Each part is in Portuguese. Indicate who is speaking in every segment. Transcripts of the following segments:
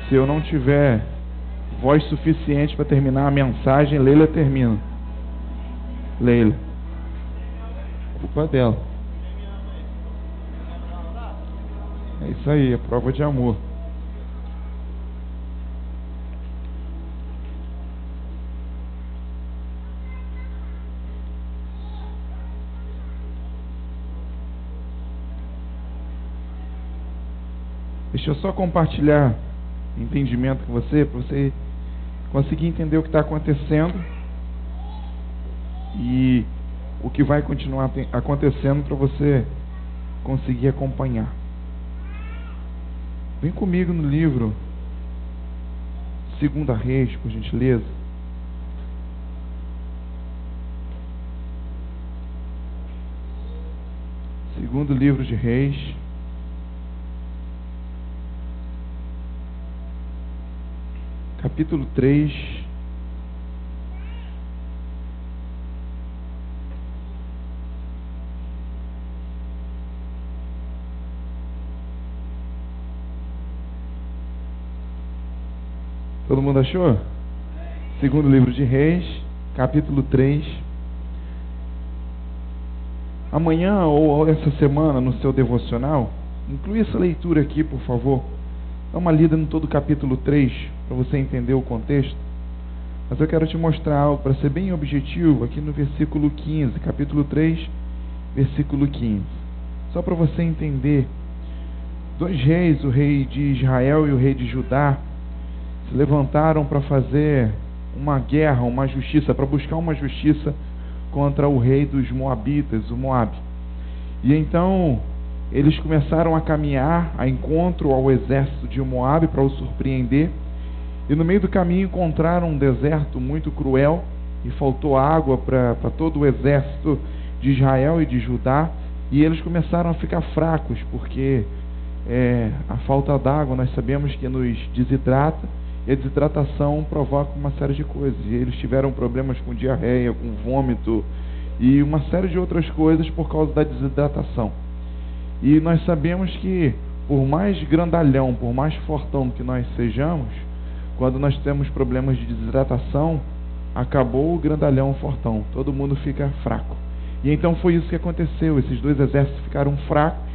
Speaker 1: Se eu não tiver voz suficiente para terminar a mensagem, Leila termina. Leila. Culpa dela. É isso aí, é prova de amor. Deixa eu só compartilhar entendimento com você, para você conseguir entender o que está acontecendo e o que vai continuar acontecendo para você conseguir acompanhar. Vem comigo no livro 2 Reis, por gentileza. Segundo livro de Reis. Capítulo 3. Todo mundo achou? Segundo livro de Reis, capítulo 3. Amanhã ou essa semana no seu devocional, inclui essa leitura aqui, por favor. Dá uma lida no todo o capítulo 3, para você entender o contexto. Mas eu quero te mostrar algo, para ser bem objetivo, aqui no versículo 15, capítulo 3, versículo 15. Só para você entender. 2 reis, o rei de Israel e o rei de Judá, se levantaram para fazer uma guerra, uma justiça, para buscar uma justiça contra o rei dos Moabitas, o Moabe. E então eles começaram a caminhar a encontro ao exército de Moabe para o surpreender. E no meio do caminho encontraram um deserto muito cruel e faltou água para todo o exército de Israel e de Judá. E eles começaram a ficar fracos, porque a falta d'água nós sabemos que nos desidrata. E a desidratação provoca uma série de coisas. E eles tiveram problemas com diarreia, com vômito e uma série de outras coisas por causa da desidratação. E nós sabemos que, por mais grandalhão, por mais fortão que nós sejamos, quando nós temos problemas de desidratação, acabou o grandalhão fortão. Todo mundo fica fraco. E então foi isso que aconteceu. Esses dois exércitos ficaram fracos.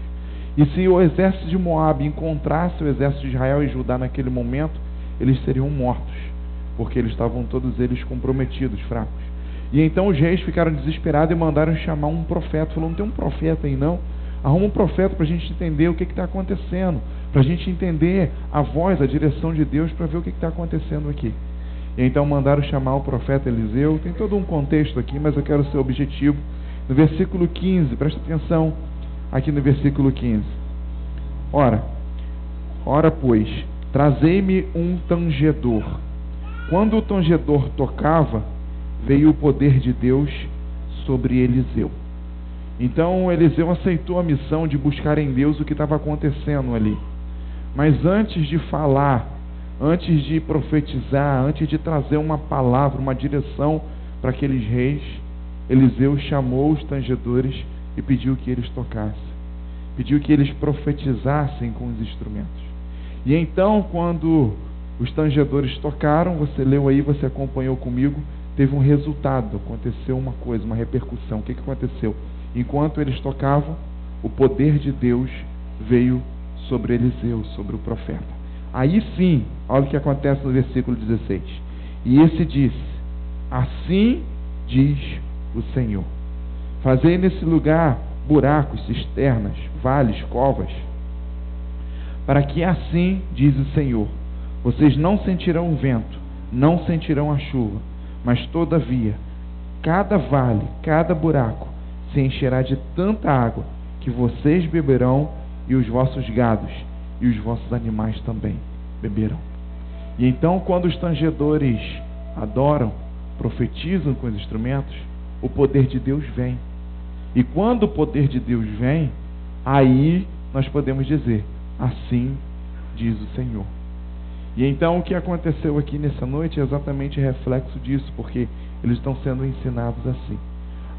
Speaker 1: E se o exército de Moabe encontrasse o exército de Israel e Judá naquele momento, eles seriam mortos, porque eles estavam todos eles comprometidos, fracos. E então os reis ficaram desesperados e mandaram chamar um profeta. Falou, não tem um profeta aí não? Arruma um profeta para a gente entender o que está acontecendo, para a gente entender a voz, a direção de Deus, para ver o que está acontecendo aqui. E então mandaram chamar o profeta Eliseu. Tem todo um contexto aqui, mas eu quero ser objetivo. No versículo 15, presta atenção aqui no versículo 15. Ora, pois, trazei-me um tangedor. Quando o tangedor tocava, veio o poder de Deus sobre Eliseu. Então Eliseu aceitou a missão de buscar em Deus o que estava acontecendo ali. Mas antes de falar, antes de profetizar, antes de trazer uma palavra, uma direção para aqueles reis, Eliseu chamou os tangedores e pediu que eles tocassem. Pediu que eles profetizassem com os instrumentos. E então, quando os tangedores tocaram, você leu aí, você acompanhou comigo, teve um resultado, aconteceu uma coisa, uma repercussão. O que aconteceu? Enquanto eles tocavam, o poder de Deus veio sobre Eliseu, sobre o profeta. Aí sim, olha o que acontece no versículo 16. E esse disse, assim diz o Senhor, fazei nesse lugar buracos, cisternas, vales, covas, para que assim, diz o Senhor, vocês não sentirão o vento, não sentirão a chuva, mas todavia, cada vale, cada buraco, se encherá de tanta água, que vocês beberão, e os vossos gados, e os vossos animais também beberão. E então, quando os tangedores adoram, profetizam com os instrumentos, o poder de Deus vem. E quando o poder de Deus vem, aí nós podemos dizer, assim diz o Senhor. E então o que aconteceu aqui nessa noite é exatamente reflexo disso, porque eles estão sendo ensinados assim,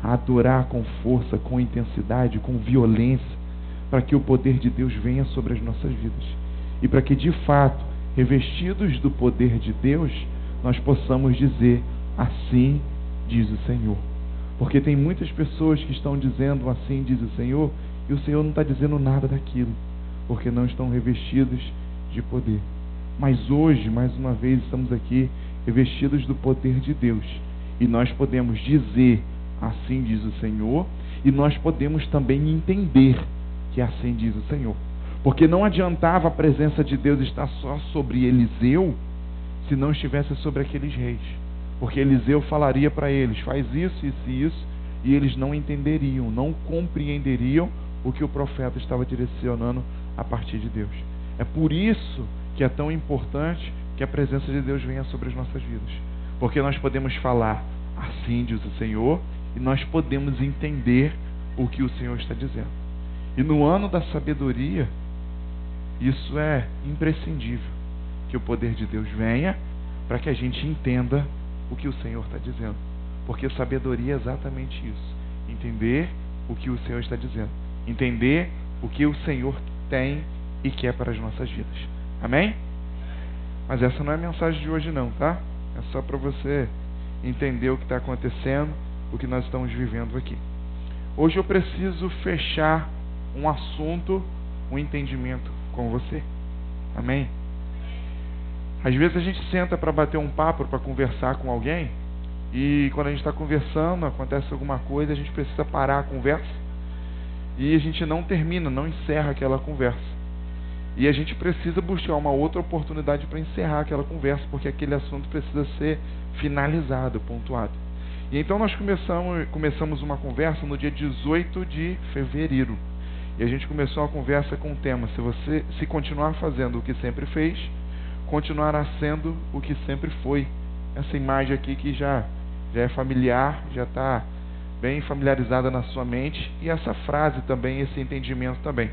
Speaker 1: a adorar com força, com intensidade, com violência, para que o poder de Deus venha sobre as nossas vidas. E para que de fato revestidos do poder de Deus, nós possamos dizer: assim diz o Senhor. Porque tem muitas pessoas que estão dizendo assim diz o Senhor, e o Senhor não está dizendo nada daquilo, porque não estão revestidos de poder. Mas hoje, mais uma vez, estamos aqui revestidos do poder de Deus, e nós podemos dizer: assim diz o Senhor, e nós podemos também entender que assim diz o Senhor. Porque não adiantava a presença de Deus estar só sobre Eliseu, se não estivesse sobre aqueles reis. Porque Eliseu falaria para eles: faz isso, isso e isso, e eles não entenderiam, não compreenderiam o que o profeta estava direcionando a partir de Deus. É por isso que é tão importante que a presença de Deus venha sobre as nossas vidas. Porque nós podemos falar: assim diz o Senhor, e nós podemos entender o que o Senhor está dizendo. E no ano da sabedoria, isso é imprescindível, que o poder de Deus venha para que a gente entenda o que o Senhor está dizendo. Porque sabedoria é exatamente isso: entender o que o Senhor está dizendo, entender o que o Senhor tem e quer para as nossas vidas. Amém? Mas essa não é a mensagem de hoje não, tá? É só para você entender o que está acontecendo, o que nós estamos vivendo aqui. Hoje eu preciso fechar um assunto, um entendimento com você. Amém? Às vezes a gente senta para bater um papo, para conversar com alguém, e quando a gente está conversando, acontece alguma coisa, a gente precisa parar a conversa, e a gente não termina, não encerra aquela conversa. E a gente precisa buscar uma outra oportunidade para encerrar aquela conversa, porque aquele assunto precisa ser finalizado, pontuado. E então nós começamos uma conversa no dia 18 de fevereiro. E a gente começou a conversa com o tema: se continuar fazendo o que sempre fez, continuará sendo o que sempre foi. Essa imagem aqui que já é familiar, já está bem familiarizada na sua mente. E essa frase também, esse entendimento também: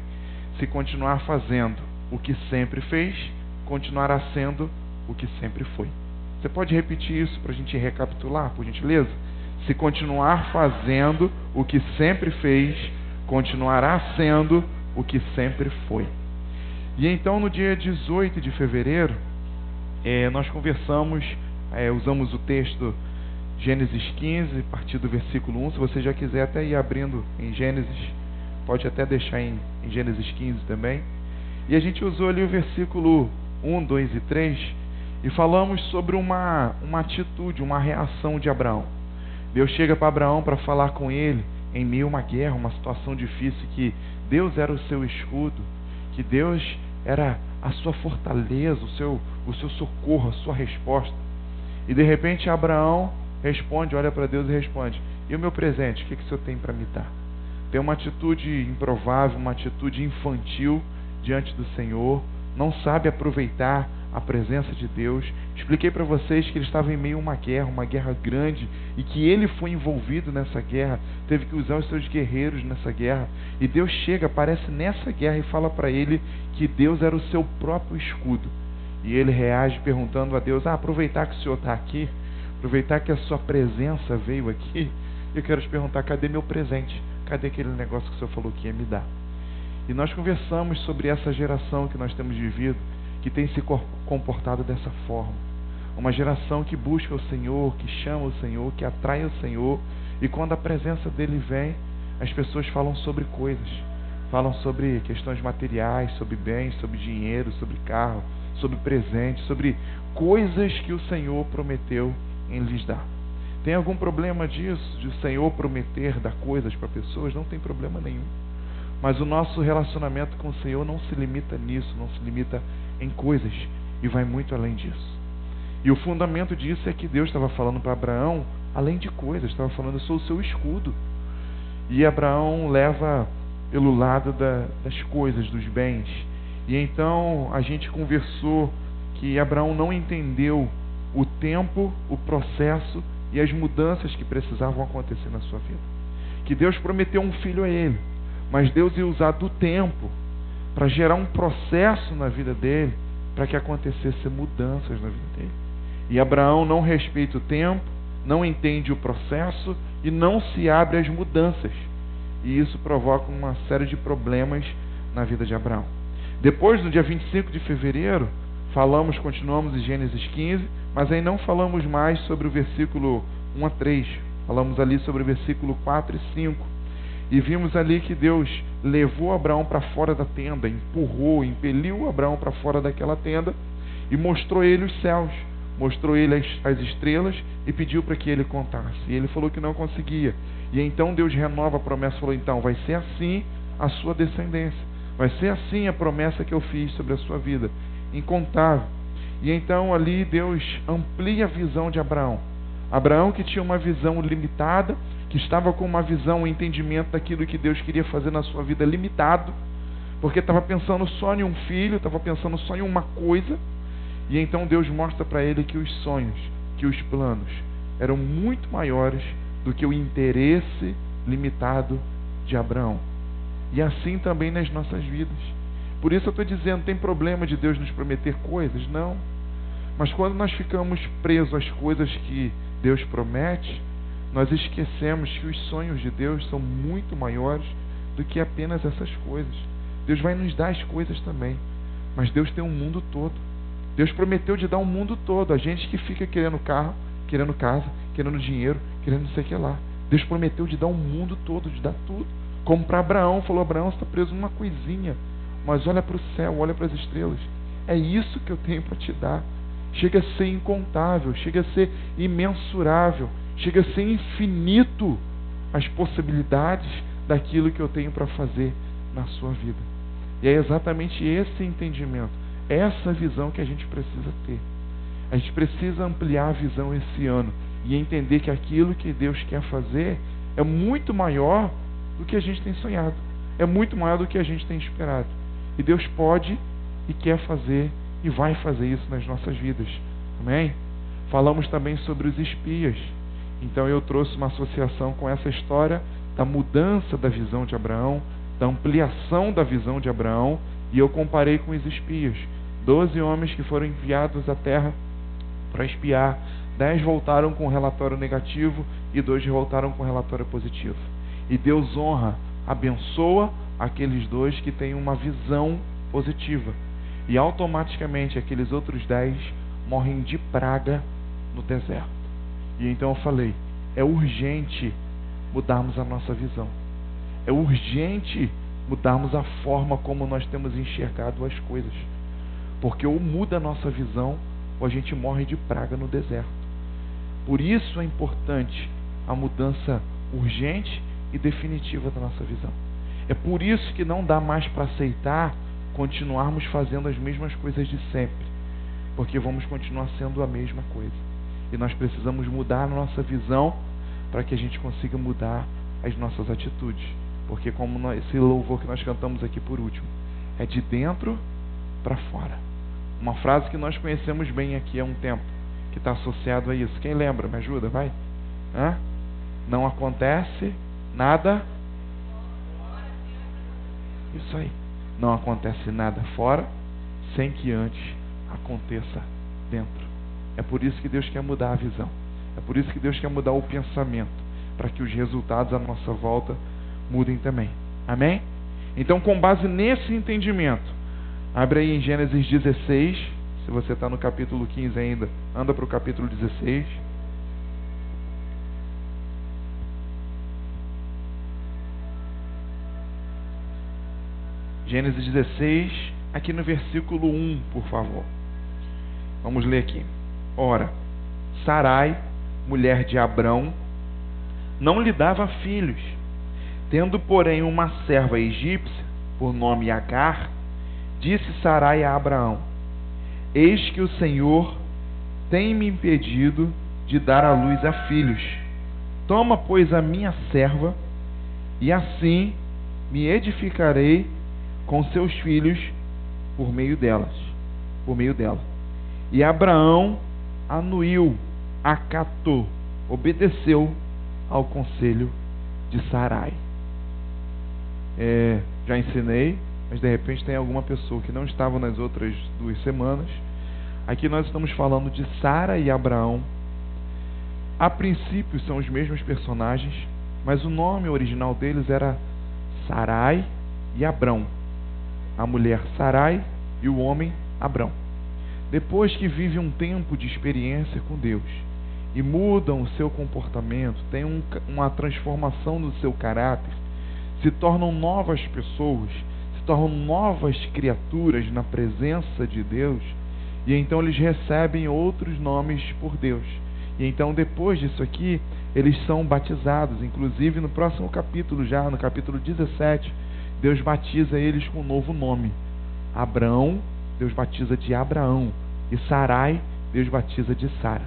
Speaker 1: se continuar fazendo o que sempre fez, continuará sendo o que sempre foi. Você pode repetir isso para a gente recapitular, por gentileza? Se continuar fazendo o que sempre fez, continuará sendo o que sempre foi. E então no dia 18 de fevereiro, nós conversamos, usamos o texto Gênesis 15, a partir do versículo 1. Se você já quiser até ir abrindo em Gênesis, pode até deixar em Gênesis 15 também. E a gente usou ali o versículo 1, 2 e 3, e falamos sobre uma atitude, uma reação de Abraão. Deus chega para Abraão para falar com ele em meio a uma guerra, uma situação difícil, que Deus era o seu escudo, que Deus era a sua fortaleza, o seu socorro, a sua resposta. E de repente Abraão responde, olha para Deus e responde: e o meu presente, o que o Senhor tem para me dar? Tem uma atitude improvável, uma atitude infantil diante do Senhor, não sabe aproveitar a presença de Deus. Expliquei para vocês que ele estava em meio a uma guerra grande, e que ele foi envolvido nessa guerra, teve que usar os seus guerreiros nessa guerra, e Deus chega, aparece nessa guerra e fala para ele que Deus era o seu próprio escudo. E ele reage perguntando a Deus: aproveitar que o Senhor está aqui, aproveitar que a sua presença veio aqui, eu quero te perguntar: cadê meu presente? Cadê aquele negócio que o Senhor falou que ia me dar? E nós conversamos sobre essa geração que nós temos vivido, que tem se comportado dessa forma. Uma geração que busca o Senhor, que chama o Senhor, que atrai o Senhor, e quando a presença dele vem, as pessoas falam sobre coisas, falam sobre questões materiais, sobre bens, sobre dinheiro, sobre carro, sobre presentes, sobre coisas que o Senhor prometeu em lhes dar. Tem algum problema disso, de o Senhor prometer dar coisas para pessoas? Não tem problema nenhum. Mas o nosso relacionamento com o Senhor não se limita nisso, não se limita em coisas, e vai muito além disso. E o fundamento disso é que Deus estava falando para Abraão, além de coisas, estava falando: eu sou o seu escudo. E Abraão leva pelo lado das coisas, dos bens. E então a gente conversou que Abraão não entendeu o tempo, o processo e as mudanças que precisavam acontecer na sua vida. Que Deus prometeu um filho a ele, mas Deus ia usar do tempo para gerar um processo na vida dele, para que acontecessem mudanças na vida dele. E Abraão não respeita o tempo, não entende o processo e não se abre às mudanças. E isso provoca uma série de problemas na vida de Abraão. Depois, no dia 25 de fevereiro, Continuamos em Gênesis 15, mas aí não falamos mais sobre o versículo 1 a 3. Falamos ali sobre o versículo 4 e 5. E vimos ali que Deus levou Abraão para fora da tenda, empurrou, impeliu Abraão para fora daquela tenda e mostrou a ele os céus, mostrou a ele as estrelas e pediu para que ele contasse. E ele falou que não conseguia. E então Deus renova a promessa e falou, então vai ser assim a sua descendência. Vai ser assim a promessa que eu fiz sobre a sua vida. Incontável. E então ali Deus amplia a visão de Abraão. Abraão, que tinha uma visão limitada, que estava com uma visão, um entendimento daquilo que Deus queria fazer na sua vida limitado, porque estava pensando só em um filho, estava pensando só em uma coisa. E então Deus mostra para ele que os sonhos, que os planos eram muito maiores do que o interesse limitado de Abraão. E assim também nas nossas vidas. Por isso eu estou dizendo, tem problema de Deus nos prometer coisas? Não. Mas quando nós ficamos presos às coisas que Deus promete, nós esquecemos que os sonhos de Deus são muito maiores do que apenas essas coisas. Deus vai nos dar as coisas também, mas Deus tem um mundo todo. Deus prometeu de dar um mundo todo. A gente que fica querendo carro, querendo casa, querendo dinheiro, querendo não sei o que lá. Deus prometeu de dar um mundo todo, de dar tudo. Como para Abraão, falou, Abraão, você está preso numa coisinha, mas olha para o céu, olha para as estrelas. É isso que eu tenho para te dar. Chega a ser incontável, chega a ser imensurável, chega a ser infinito as possibilidades daquilo que eu tenho para fazer na sua vida. E é exatamente esse entendimento, essa visão que a gente precisa ter. A gente precisa ampliar a visão esse ano e entender que aquilo que Deus quer fazer é muito maior do que a gente tem sonhado, é muito maior do que a gente tem esperado. E Deus pode e quer fazer e vai fazer isso nas nossas vidas. Amém? Falamos também sobre os espias. Então eu trouxe uma associação com essa história da mudança da visão de Abraão, da ampliação da visão de Abraão, e eu comparei com os espias. 12 homens que foram enviados à terra para espiar. 10 voltaram com relatório negativo e 2 voltaram com relatório positivo. E Deus honra, abençoa aqueles 2 que têm uma visão positiva. E automaticamente aqueles outros 10 morrem de praga no deserto. E então eu falei, é urgente mudarmos a nossa visão. É urgente mudarmos a forma como nós temos enxergado as coisas. Porque ou muda a nossa visão, ou a gente morre de praga no deserto. Por isso é importante a mudança urgente e definitiva da nossa visão. É por isso que não dá mais para aceitar continuarmos fazendo as mesmas coisas de sempre, porque vamos continuar sendo a mesma coisa. E nós precisamos mudar a nossa visão para que a gente consiga mudar as nossas atitudes. Porque como esse louvor que nós cantamos aqui por último, é de dentro para fora. Uma frase que nós conhecemos bem aqui há um tempo, que está associado a isso. Quem lembra? Me ajuda, vai. Não acontece nada. Isso aí. Não acontece nada fora sem que antes aconteça dentro. É por isso que Deus quer mudar a visão. É por isso que Deus quer mudar o pensamento, para que os resultados à nossa volta mudem também. Amém? Então, com base nesse entendimento, abre aí em Gênesis 16. Se você está no capítulo 15 ainda, anda para o capítulo 16. Gênesis 16, aqui no versículo 1, por favor. Vamos ler aqui. Ora, Sarai, mulher de Abrão, não lhe dava filhos. Tendo, porém, uma serva egípcia, por nome Agar, disse Sarai a Abraão: Eis que o Senhor tem me impedido de dar à luz a filhos. Toma, pois, a minha serva, e assim me edificarei com seus filhos por meio dela. E Abraão anuiu, acatou, obedeceu ao conselho de Sarai. Já ensinei, mas de repente tem alguma pessoa que não estava nas outras 2 semanas. Aqui nós estamos falando de Sara e Abraão. A princípio são os mesmos personagens, mas o nome original deles era Sarai e Abrão. A mulher Sarai e o homem Abrão. depois que vive um tempo de experiência com Deus e mudam o seu comportamento, tem uma transformação do seu caráter, se tornam novas pessoas, se tornam novas criaturas na presença de Deus, e então eles recebem outros nomes por Deus. E então, depois disso aqui, eles são batizados. Inclusive, no próximo capítulo, já no capítulo 17, Deus batiza eles com um novo nome. Abrão, Deus batiza de Abraão. E Sarai, Deus batiza de Sara.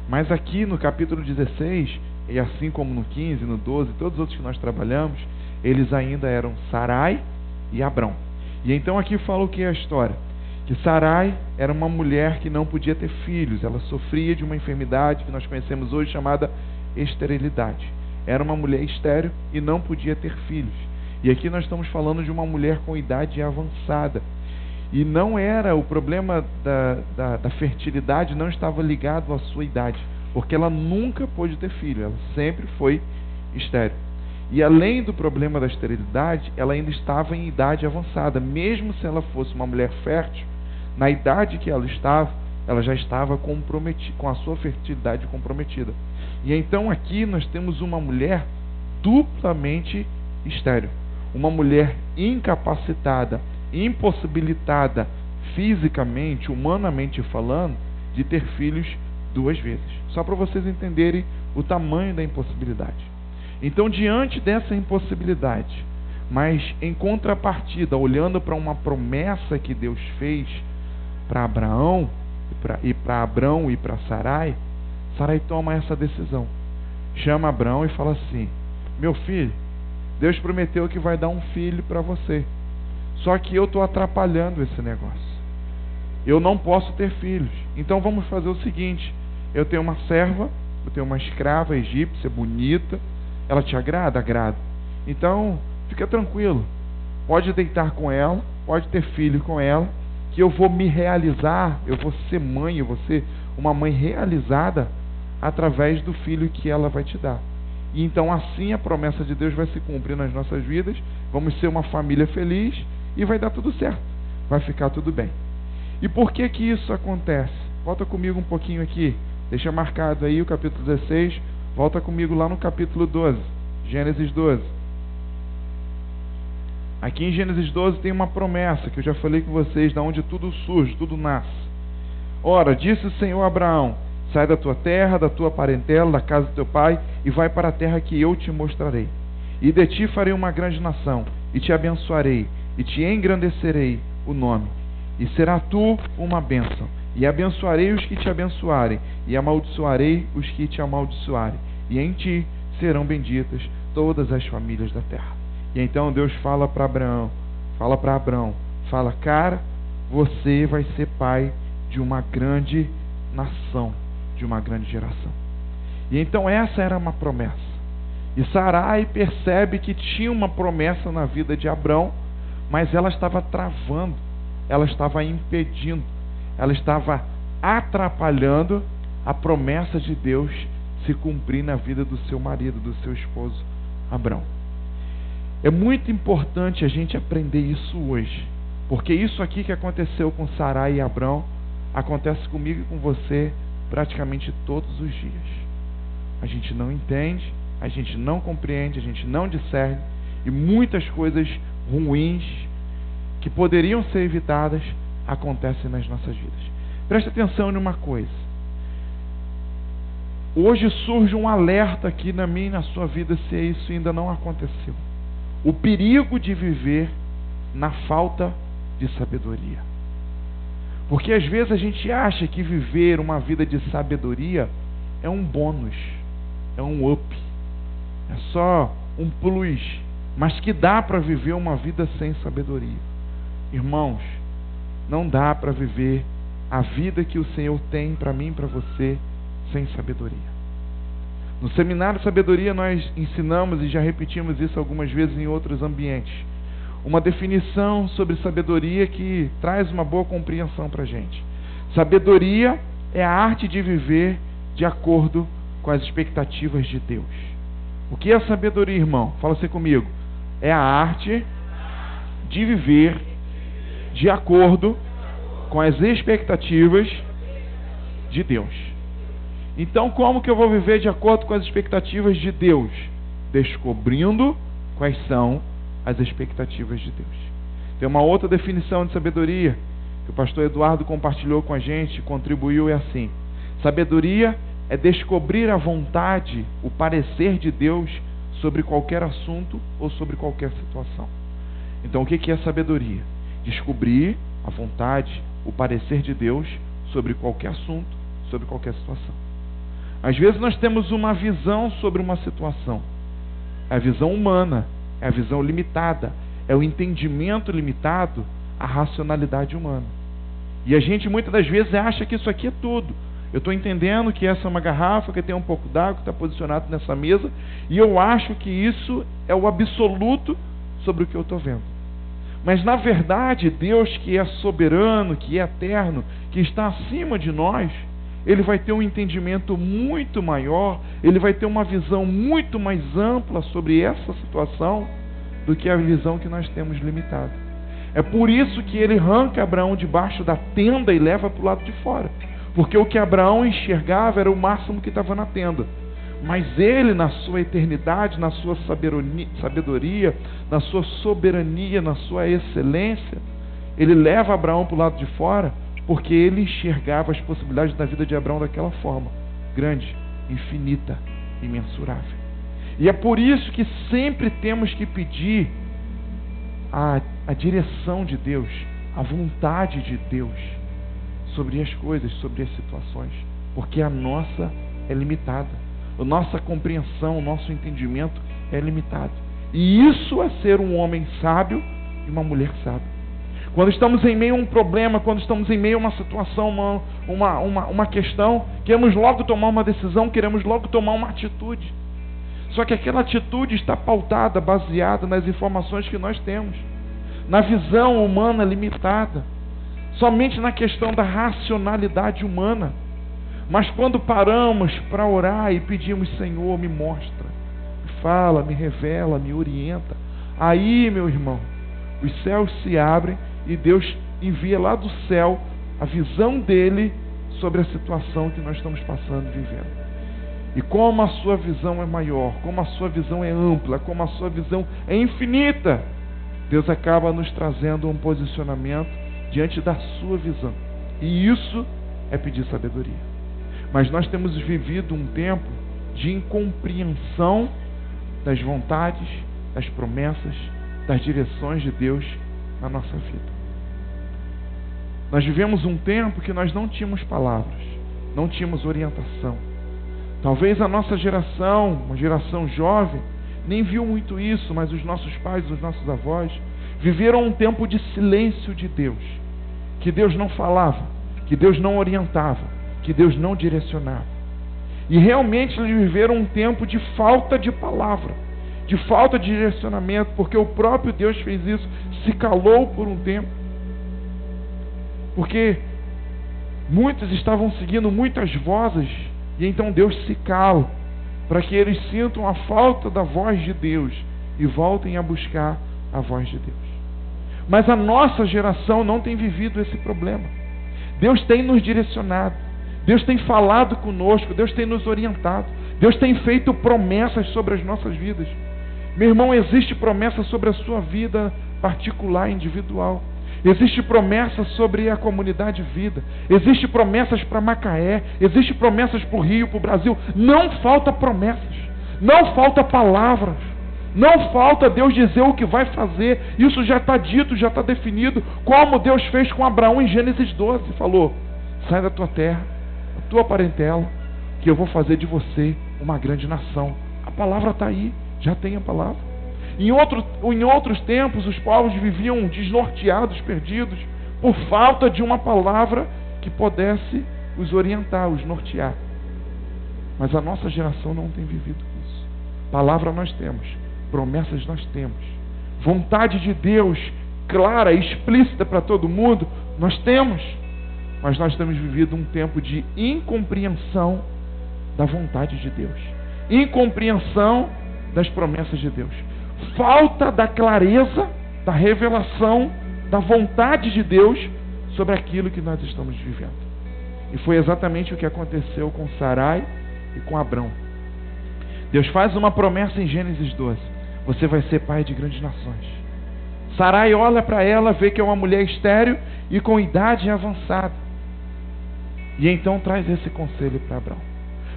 Speaker 1: Mas aqui no capítulo 16, e assim como no 15, no 12, todos os outros que nós trabalhamos, eles ainda eram Sarai e Abrão. E então aqui fala o que é a história. Que Sarai era uma mulher que não podia ter filhos. Ela sofria de uma enfermidade que nós conhecemos hoje chamada esterilidade. Era uma mulher estéril e não podia ter filhos. E aqui nós estamos falando de uma mulher com idade avançada. E não era o problema da fertilidade, não estava ligado à sua idade, porque ela nunca pôde ter filho, ela sempre foi estéril. E além do problema da esterilidade, ela ainda estava em idade avançada. Mesmo se ela fosse uma mulher fértil, na idade que ela já estava comprometida, com a sua fertilidade comprometida. E então aqui nós temos uma mulher duplamente estéril. Uma mulher incapacitada, impossibilitada fisicamente, humanamente falando, de ter filhos duas vezes. Só para vocês entenderem o tamanho da impossibilidade. Então, diante dessa impossibilidade, mas em contrapartida, olhando para uma promessa que Deus fez para Abraão, e para Abrão e para Sarai, Sarai toma essa decisão. Chama Abrão e fala assim: meu filho, Deus prometeu que vai dar um filho para você. Só que eu estou atrapalhando esse negócio. Eu não posso ter filhos. Então vamos fazer o seguinte: eu tenho uma serva, eu tenho uma escrava egípcia bonita. Ela te agrada? Agrada. Então, fica tranquilo. Pode deitar com ela, pode ter filho com ela, que eu vou me realizar, eu vou ser mãe, eu vou ser uma mãe realizada através do filho que ela vai te dar. E então assim a promessa de Deus vai se cumprir nas nossas vidas, vamos ser uma família feliz e vai dar tudo certo, vai ficar tudo bem. E por que que isso acontece? Volta comigo um pouquinho aqui, deixa marcado aí o capítulo 16, volta comigo lá no capítulo 12, Gênesis 12. Aqui em Gênesis 12 tem uma promessa que eu já falei com vocês, da onde tudo surge, tudo nasce. Ora, disse o Senhor a Abraão: sai da tua terra, da tua parentela, da casa do teu pai, e vai para a terra que eu te mostrarei. E de ti farei uma grande nação, e te abençoarei, e te engrandecerei o nome. E será tu uma bênção, e abençoarei os que te abençoarem, e amaldiçoarei os que te amaldiçoarem. E em ti serão benditas todas as famílias da terra. E então Deus fala para Abraão, fala, cara, você vai ser pai de uma grande nação, de uma grande geração. E então essa era uma promessa. E Sarai percebe que tinha uma promessa na vida de Abrão, mas ela estava travando, ela estava impedindo, ela estava atrapalhando a promessa de Deus se cumprir na vida do seu marido, do seu esposo Abrão. É muito importante a gente aprender isso hoje, porque isso aqui que aconteceu com Sarai e Abrão acontece comigo e com você praticamente todos os dias. A gente não entende, a gente não compreende, a gente não discerne, e muitas coisas ruins que poderiam ser evitadas acontecem nas nossas vidas. Preste atenção em uma coisa. Hoje surge um alerta aqui na minha e na sua vida, se isso ainda não aconteceu. O perigo de viver na falta de sabedoria. Porque às vezes a gente acha que viver uma vida de sabedoria é um bônus, é um up, é só um plus, mas que dá para viver uma vida sem sabedoria. Irmãos, não dá para viver a vida que o Senhor tem para mim e para você sem sabedoria. No seminário Sabedoria nós ensinamos, e já repetimos isso algumas vezes em outros ambientes, uma definição sobre sabedoria que traz uma boa compreensão para a gente. Sabedoria é a arte de viver de acordo com as expectativas de Deus. O que é sabedoria, irmão? Fala assim comigo. É a arte de viver de acordo com as expectativas de Deus. Então, como que eu vou viver de acordo com as expectativas de Deus? Descobrindo quais são as expectativas de Deus. Tem uma outra definição de sabedoria que o pastor Eduardo compartilhou com a gente, contribuiu, é assim: sabedoria é descobrir a vontade, o parecer de Deus sobre qualquer assunto ou sobre qualquer situação. Então, o que é sabedoria? Descobrir a vontade, o parecer de Deus sobre qualquer assunto, sobre qualquer situação. Às vezes nós temos uma visão sobre uma situação. É a visão humana, é a visão limitada, é o entendimento limitado, a racionalidade humana. E a gente muitas das vezes acha que isso aqui é tudo. Eu estou entendendo que essa é uma garrafa, que tem um pouco d'água, que está posicionado nessa mesa, e eu acho que isso é o absoluto sobre o que eu estou vendo. Mas na verdade, Deus, que é soberano, que é eterno, que está acima de nós, Ele vai ter um entendimento muito maior, Ele vai ter uma visão muito mais ampla sobre essa situação do que a visão que nós temos limitada. É por isso que Ele arranca Abraão debaixo da tenda e leva para o lado de fora. Porque o que Abraão enxergava era o máximo que estava na tenda. Mas Ele, na sua eternidade, na sua sabedoria, na sua soberania, na sua excelência, Ele leva Abraão para o lado de fora, porque Ele enxergava as possibilidades da vida de Abraão daquela forma, grande, infinita, imensurável. E é por isso que sempre temos que pedir a direção de Deus, a vontade de Deus sobre as coisas, sobre as situações, porque a nossa é limitada, a nossa compreensão, o nosso entendimento é limitado. E isso é ser um homem sábio e uma mulher sábia. Quando estamos em meio a um problema, quando estamos em meio a uma situação, uma questão, queremos logo tomar uma decisão, queremos logo tomar uma atitude. Só que aquela atitude está pautada, baseada nas informações que nós temos, na visão humana limitada, somente na questão da racionalidade humana. Mas quando paramos para orar e pedimos: Senhor, me mostra, me fala, me revela, me orienta, aí, meu irmão, os céus se abrem e Deus envia lá do céu a visão dele sobre a situação que nós estamos passando e vivendo. E como a sua visão é maior, como a sua visão é ampla, como a sua visão é infinita, Deus acaba nos trazendo um posicionamento diante da sua visão. E isso é pedir sabedoria. Mas nós temos vivido um tempo de incompreensão das vontades, das promessas, das direções de Deus na nossa vida. Nós vivemos um tempo que nós não tínhamos palavras, não tínhamos orientação. Talvez a nossa geração, uma geração jovem, nem viu muito isso, mas os nossos pais, os nossos avós, viveram um tempo de silêncio de Deus. Que Deus não falava, que Deus não orientava, que Deus não direcionava. E realmente eles viveram um tempo de falta de palavra, de falta de direcionamento, porque o próprio Deus fez isso, se calou por um tempo. Porque muitos estavam seguindo muitas vozes, e então Deus se cala, para que eles sintam a falta da voz de Deus e voltem a buscar a voz de Deus. Mas a nossa geração não tem vivido esse problema. Deus tem nos direcionado, Deus tem falado conosco, Deus tem nos orientado, Deus tem feito promessas sobre as nossas vidas. Meu irmão, existe promessa sobre a sua vida particular, individual. Existe promessa sobre a comunidade vida. Existe promessas para Macaé. Existe promessas para o Rio, para o Brasil. Não falta promessas. Não falta palavras. Não falta Deus dizer o que vai fazer. Isso já está dito, já está definido. Como Deus fez com Abraão em Gênesis 12. Falou: sai da tua terra, da tua parentela, que eu vou fazer de você uma grande nação. A palavra está aí. Já tem a palavra. Em outros tempos, os povos viviam desnorteados, perdidos, por falta de uma palavra que pudesse os orientar, os nortear. Mas a nossa geração não tem vivido isso. Palavra nós temos, promessas nós temos, vontade de Deus clara, explícita para todo mundo, nós temos. Mas nós temos vivido um tempo de incompreensão da vontade de Deus, incompreensão das promessas de Deus, falta da clareza, da revelação, da vontade de Deus sobre aquilo que nós estamos vivendo. E foi exatamente o que aconteceu com Sarai e com Abrão. Deus faz uma promessa em Gênesis 12: você vai ser pai de grandes nações. Sarai olha para ela, vê que é uma mulher estéril e com idade avançada. E então traz esse conselho para Abrão.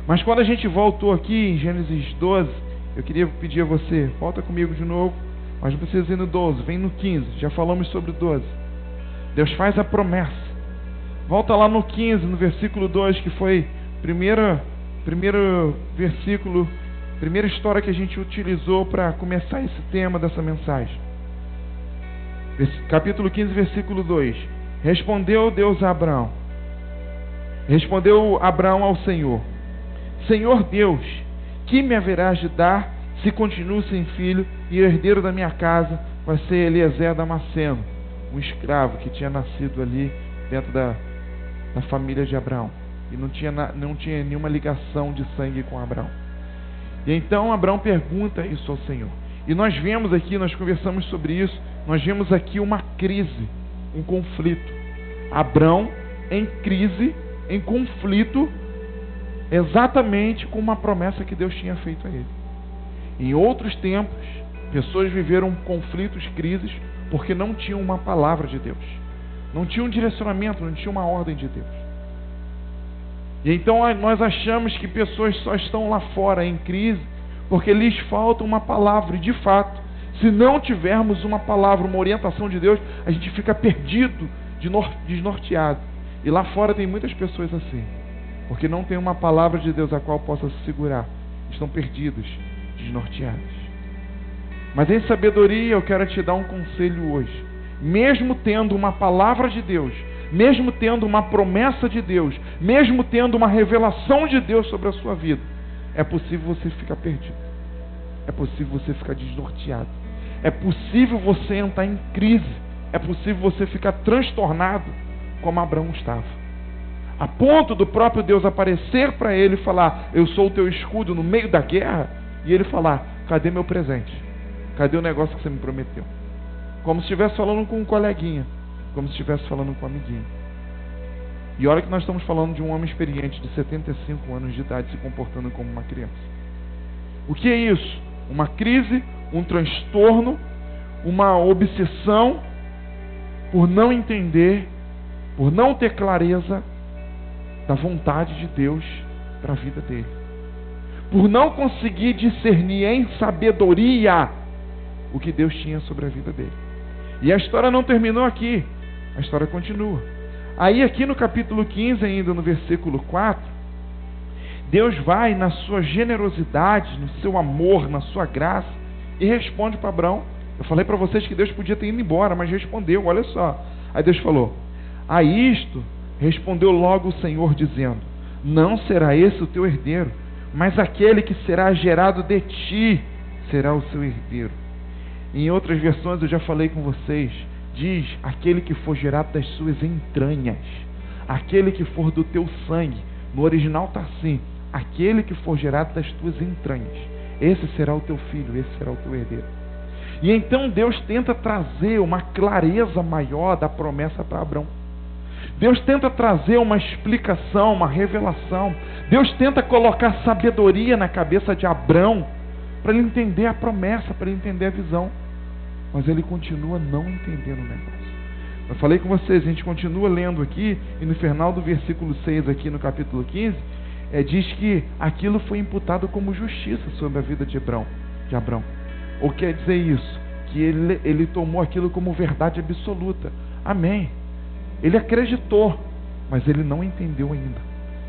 Speaker 1: Mas quando a gente voltou aqui em Gênesis 12, eu queria pedir a você, volta comigo de novo, mas não precisa ir no 12, vem no 15, já falamos sobre o 12. Deus faz a promessa. Volta lá no 15, no versículo 2, que foi primeiro versículo, primeira história que a gente utilizou para começar esse tema dessa mensagem. Capítulo 15, versículo 2. Respondeu Deus a Abrão. Respondeu Abrão ao Senhor: Senhor Deus, que me haverás de dar se continuo sem filho, e o herdeiro da minha casa vai ser Eliezer Damasceno, um escravo que tinha nascido ali dentro da família de Abrão, e não tinha nenhuma ligação de sangue com Abrão. E então Abrão pergunta isso ao Senhor. E nós vemos aqui, nós conversamos sobre isso, nós vemos aqui uma crise, um conflito. Abrão em crise, em conflito, exatamente com uma promessa que Deus tinha feito a ele. Em outros tempos, pessoas viveram conflitos, crises, porque não tinham uma palavra de Deus, não tinham um direcionamento, não tinham uma ordem de Deus. E então nós achamos que pessoas só estão lá fora em crise porque lhes falta uma palavra. E de fato, se não tivermos uma palavra, uma orientação de Deus, a gente fica perdido, desnorteado. E lá fora tem muitas pessoas assim, porque não tem uma palavra de Deus a qual possa se segurar. Estão perdidos, desnorteados. Mas em sabedoria eu quero te dar um conselho hoje. Mesmo tendo uma palavra de Deus, mesmo tendo uma promessa de Deus, mesmo tendo uma revelação de Deus sobre a sua vida, é possível você ficar perdido. É possível você ficar desnorteado. É possível você entrar em crise. É possível você ficar transtornado, como Abraão estava. A ponto do próprio Deus aparecer para ele e falar: eu sou o teu escudo no meio da guerra. E ele falar: cadê meu presente? Cadê o negócio que você me prometeu? Como se estivesse falando com um coleguinha, como se estivesse falando com um amiguinho. E olha que nós estamos falando de um homem experiente de 75 anos de idade se comportando como uma criança. O que é isso? Uma crise, um transtorno, uma obsessão por não entender, por não ter clareza da vontade de Deus para a vida dele, por não conseguir discernir em sabedoria o que Deus tinha sobre a vida dele. E a história não terminou aqui, a história continua. Aí aqui no capítulo 15, ainda no versículo 4, Deus vai na sua generosidade, no seu amor, na sua graça, e responde para Abrão. Eu falei para vocês que Deus podia ter ido embora, mas respondeu, olha só. Aí Deus falou: a isto respondeu logo o Senhor, dizendo: não será esse o teu herdeiro, mas aquele que será gerado de ti será o seu herdeiro. Em outras versões eu já falei com vocês, diz: aquele que for gerado das suas entranhas, aquele que for do teu sangue. No original está assim: aquele que for gerado das tuas entranhas, esse será o teu filho, esse será o teu herdeiro. E então Deus tenta trazer uma clareza maior da promessa para Abrão. Deus tenta trazer uma explicação, uma revelação. Deus tenta colocar sabedoria na cabeça de Abrão para ele entender a promessa, para ele entender a visão. Mas ele continua não entendendo o negócio. Eu falei com vocês, a gente continua lendo aqui, e no final do versículo 6 aqui no capítulo 15, diz que aquilo foi imputado como justiça sobre a vida de Abrão. Ou quer dizer isso? Que ele tomou aquilo como verdade absoluta. Amém. Ele acreditou, mas ele não entendeu ainda.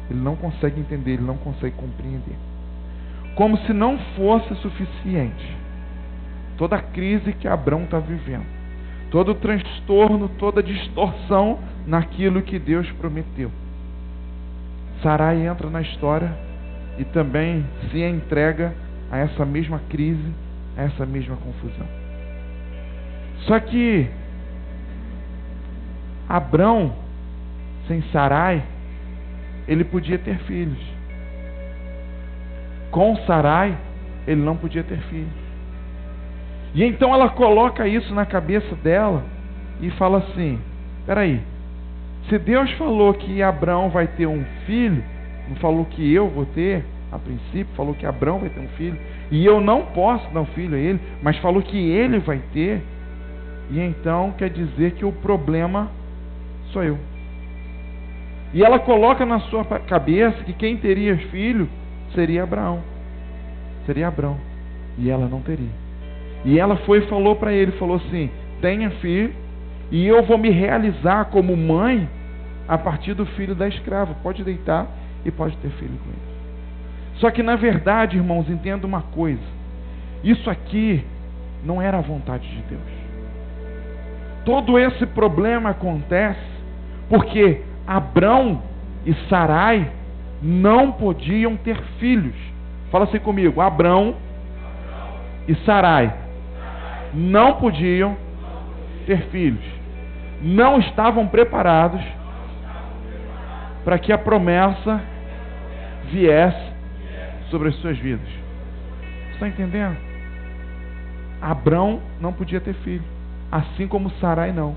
Speaker 1: Ele não consegue entender, ele não consegue compreender. Como se não fosse suficiente toda a crise que Abrão está vivendo, todo o transtorno, toda a distorção naquilo que Deus prometeu. Sarai entra na história e também se entrega a essa mesma crise, a essa mesma confusão. Só que Abrão, sem Sarai, ele podia ter filhos. Com Sarai, ele não podia ter filhos. E então ela coloca isso na cabeça dela e fala assim: peraí, Se Deus falou que Abraão vai ter um filho, não falou que eu vou ter, a princípio, falou que Abraão vai ter um filho, e eu não posso dar um filho a ele, mas falou que ele vai ter, e então quer dizer que o problema sou eu. E ela coloca na sua cabeça que quem teria filho seria Abraão. Seria Abraão. E ela não teria. E ela foi e falou para ele, falou assim, tenha filho, e eu vou me realizar como mãe a partir do filho da escrava. Pode deitar e pode ter filho com ele. Só que na verdade, irmãos, entenda uma coisa. Isso aqui não era a vontade de Deus. Todo esse problema acontece porque Abrão e Sarai não podiam ter filhos. Fala assim comigo, Abrão e Sarai não podiam ter filhos. Não estavam preparados para que a promessa viesse sobre as suas vidas. Você está entendendo? Abrão não podia ter filho, assim como Sarai não.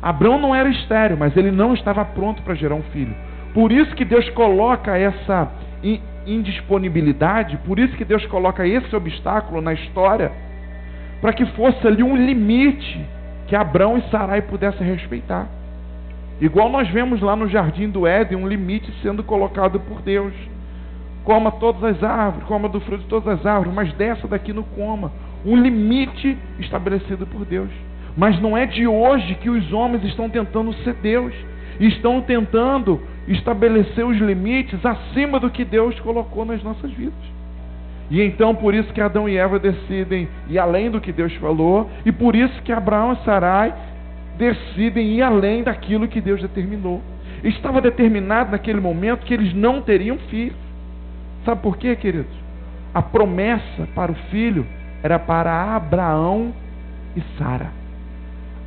Speaker 1: Abrão não era estéril, mas ele não estava pronto para gerar um filho. Por isso que Deus coloca essa indisponibilidade, por isso que Deus coloca esse obstáculo na história, para que fosse ali um limite que Abrão e Sarai pudessem respeitar. Igual nós vemos lá no Jardim do Éden, um limite sendo colocado por Deus. Coma todas as árvores, coma do fruto de todas as árvores, mas dessa daqui não coma. Um limite estabelecido por Deus. Mas não é de hoje que os homens estão tentando ser Deus. Estão tentando estabelecer os limites acima do que Deus colocou nas nossas vidas. E então por isso que Adão e Eva decidem ir além do que Deus falou, e por isso que Abraão e Sarai decidem ir além daquilo que Deus determinou. Estava determinado naquele momento que eles não teriam filhos. Sabe por quê, queridos? A promessa para o filho era para Abraão e Sara.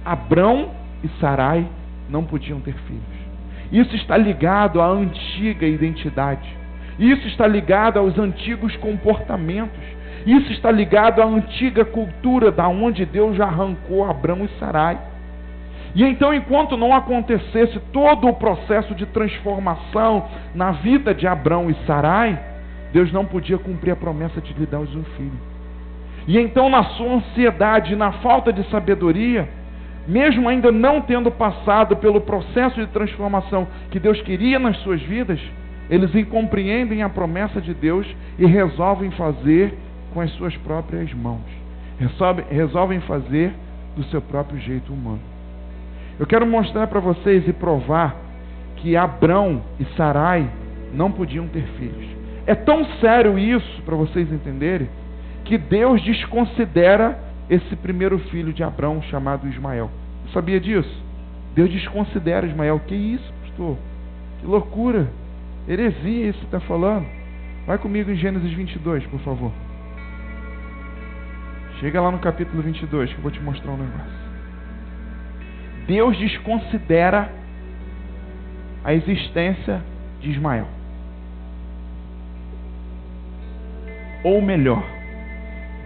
Speaker 1: Abrão e Sarai não podiam ter filhos. Isso está ligado à antiga identidade. Isso está ligado aos antigos comportamentos. Isso está ligado à antiga cultura da onde Deus já arrancou Abrão e Sarai. E então, enquanto não acontecesse todo o processo de transformação na vida de Abrão e Sarai, Deus não podia cumprir a promessa de lhe dar um filho. E então, na sua ansiedade e na falta de sabedoria, mesmo ainda não tendo passado pelo processo de transformação que Deus queria nas suas vidas, eles incompreendem a promessa de Deus e resolvem fazer com as suas próprias mãos. Resolvem fazer do seu próprio jeito humano. Eu quero mostrar para vocês e provar que Abrão e Sarai não podiam ter filhos. É tão sério isso, para vocês entenderem, que Deus desconsidera esse primeiro filho de Abrão, chamado Ismael. Sabia disso? Deus desconsidera Ismael. Que isso, pastor? Que loucura! Heresia isso que está falando. Vai comigo em Gênesis 22, por favor. Chega lá no capítulo 22, que eu vou te mostrar um negócio. Deus desconsidera a existência de Ismael. Ou melhor,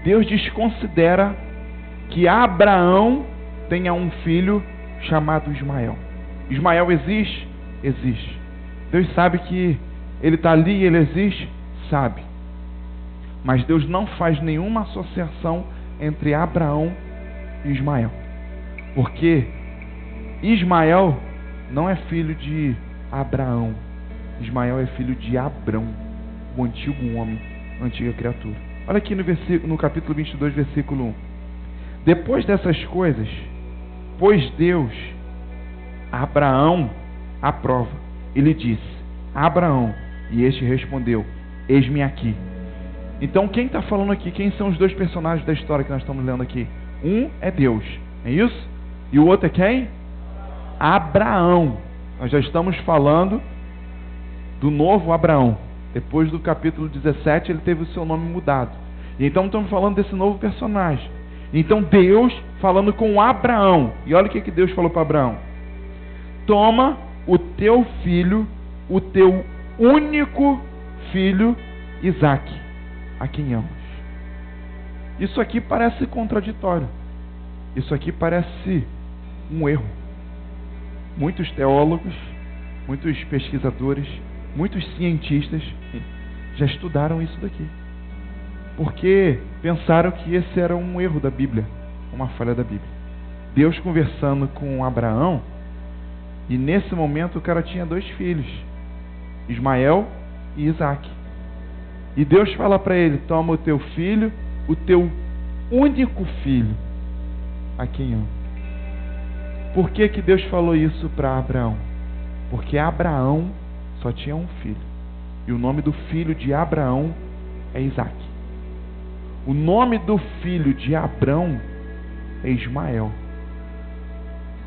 Speaker 1: Deus desconsidera que Abraão tenha um filho chamado Ismael. Ismael existe? Existe. Deus sabe que ele está ali e ele existe? Sabe. Mas Deus não faz nenhuma associação entre Abraão e Ismael. Porque Ismael não é filho de Abraão. Ismael é filho de Abrão, o antigo homem, a antiga criatura. Olha aqui no capítulo 22, versículo 1. Depois dessas coisas, pôs Deus a Abraão à prova. Ele disse, Abraão, e este respondeu, eis-me aqui. Então quem está falando aqui? Quem são os dois personagens da história que nós estamos lendo aqui? Um é Deus, é isso? E o outro é quem? Abraão. Nós já estamos falando do novo Abraão. Depois do capítulo 17 ele teve o seu nome mudado. E então estamos falando desse novo personagem. Então Deus falando com Abraão. E olha o que Deus falou para Abraão. Toma o teu filho, o teu único filho, Isaque, a quem amas. Isso aqui parece contraditório. Isso aqui parece um erro. Muitos teólogos muitos pesquisadores, muitos cientistas já estudaram isso daqui. Porque pensaram que esse era um erro da Bíblia, uma falha da Bíblia. Deus conversando com Abraão, e nesse momento o cara tinha 2 filhos, Ismael e Isaac. E Deus fala para ele: toma o teu filho, o teu único filho, a quem ama. Por que que Deus falou isso para Abraão? Porque Abraão só tinha um filho. E o nome do filho de Abraão é Isaac. O nome do filho de Abrão é Ismael.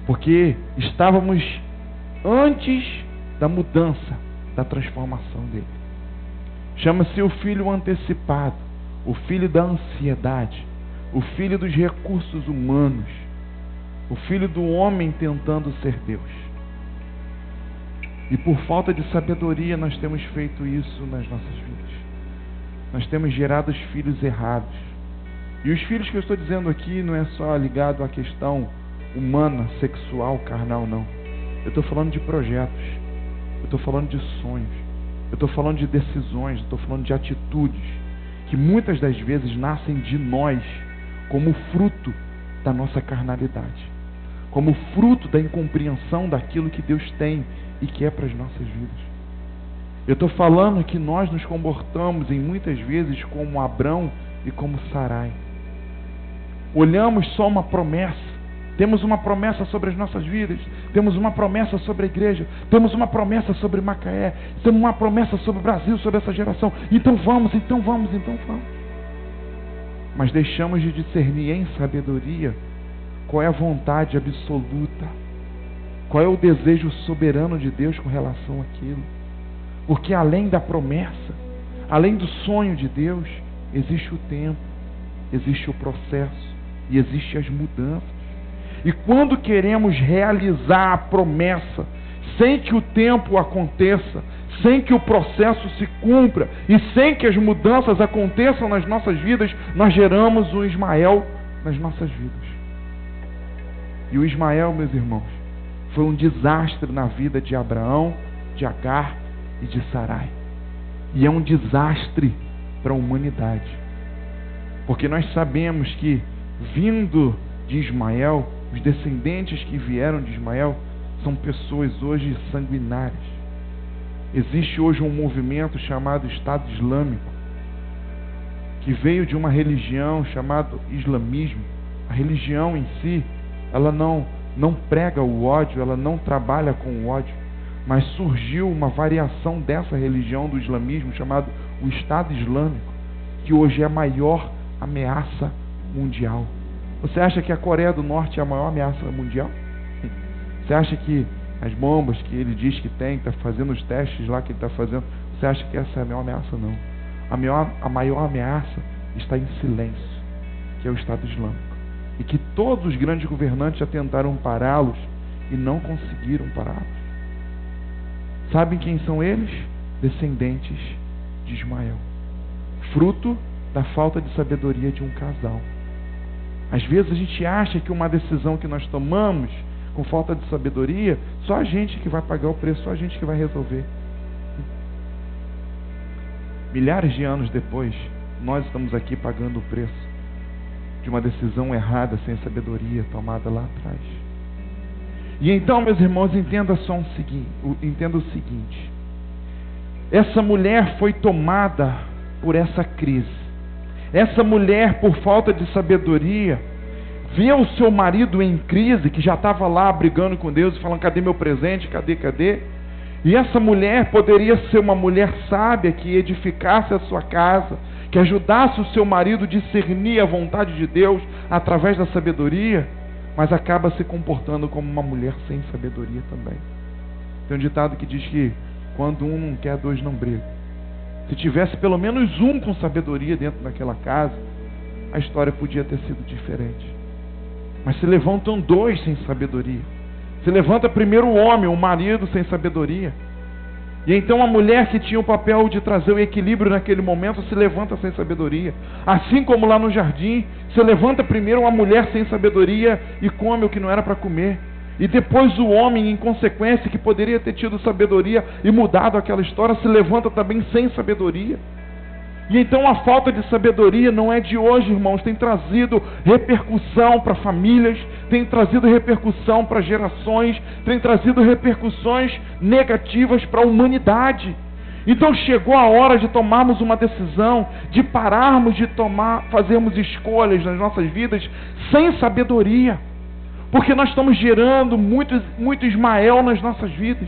Speaker 1: Porque estávamos antes da mudança, da transformação dele. Chama-se o filho antecipado, o filho da ansiedade, o filho dos recursos humanos, o filho do homem tentando ser Deus. E por falta de sabedoria nós temos feito isso nas nossas vidas. Nós temos gerado os filhos errados. E os filhos que eu estou dizendo aqui não é só ligado à questão humana, sexual, carnal, não. Eu estou falando de projetos. Eu estou falando de sonhos. Eu estou falando de decisões. Eu estou falando de atitudes que muitas das vezes nascem de nós como fruto da nossa carnalidade, como fruto da incompreensão daquilo que Deus tem e quer para as nossas vidas. Eu estou falando que nós nos comportamos em muitas vezes como Abrão e como Sarai. Olhamos só uma promessa. Temos uma promessa sobre as nossas vidas, temos uma promessa sobre a igreja, temos uma promessa sobre Macaé, temos uma promessa sobre o Brasil, sobre essa geração. Então vamos. Mas deixamos de discernir em sabedoria qual é a vontade absoluta, qual é o desejo soberano de Deus com relação àquilo. Porque além da promessa, além do sonho de Deus, existe o tempo, existe o processo e existe as mudanças. E quando queremos realizar a promessa, sem que o tempo aconteça, sem que o processo se cumpra e sem que as mudanças aconteçam nas nossas vidas, nós geramos um Ismael nas nossas vidas. E o Ismael, meus irmãos, foi um desastre na vida de Abraão, de Agar e de Sarai. E é um desastre para a humanidade. Porque nós sabemos que, vindo de Ismael, os descendentes que vieram de Ismael são pessoas hoje sanguinárias. Existe hoje um movimento chamado Estado Islâmico, que veio de uma religião chamada islamismo. A religião em si, ela não prega o ódio, ela não trabalha com o ódio, mas surgiu uma variação dessa religião do islamismo chamado o Estado Islâmico, que hoje é a maior ameaça mundial. Você acha que a Coreia do Norte é a maior ameaça mundial? Você acha que as bombas que ele diz que tem, está fazendo os testes lá que ele está fazendo, você acha que essa é a maior ameaça? Não. A maior ameaça está em silêncio, que é o Estado Islâmico. E que todos os grandes governantes já tentaram pará-los e não conseguiram pará-los. Sabem quem são eles? Descendentes de Ismael. Fruto da falta de sabedoria de um casal. Às vezes a gente acha que uma decisão que nós tomamos com falta de sabedoria, só a gente que vai pagar o preço, só a gente que vai resolver. Milhares de anos depois, nós estamos aqui pagando o preço de uma decisão errada, sem sabedoria, tomada lá atrás. E então, meus irmãos, entenda o seguinte. Essa mulher foi tomada por essa crise. Essa mulher, por falta de sabedoria, viu o seu marido em crise, que já estava lá brigando com Deus, falando: cadê meu presente, cadê? E essa mulher poderia ser uma mulher sábia, que edificasse a sua casa, que ajudasse o seu marido a discernir a vontade de Deus através da sabedoria, mas acaba se comportando como uma mulher sem sabedoria também. Tem um ditado que diz que quando um não quer, dois não brigam. Se tivesse pelo menos um com sabedoria dentro daquela casa, a história podia ter sido diferente. Mas se levantam dois sem sabedoria. Se levanta primeiro o homem, o marido, sem sabedoria. E então a mulher que tinha o papel de trazer o equilíbrio naquele momento se levanta sem sabedoria. Assim como lá no jardim, se levanta primeiro uma mulher sem sabedoria e come o que não era para comer. E depois o homem, em consequência, que poderia ter tido sabedoria e mudado aquela história, se levanta também sem sabedoria. E então a falta de sabedoria não é de hoje, irmãos, tem trazido repercussão para famílias, tem trazido repercussão para gerações, tem trazido repercussões negativas para a humanidade. Então chegou a hora de tomarmos uma decisão, de pararmos de fazermos escolhas nas nossas vidas sem sabedoria, porque nós estamos gerando muito Ismael nas nossas vidas.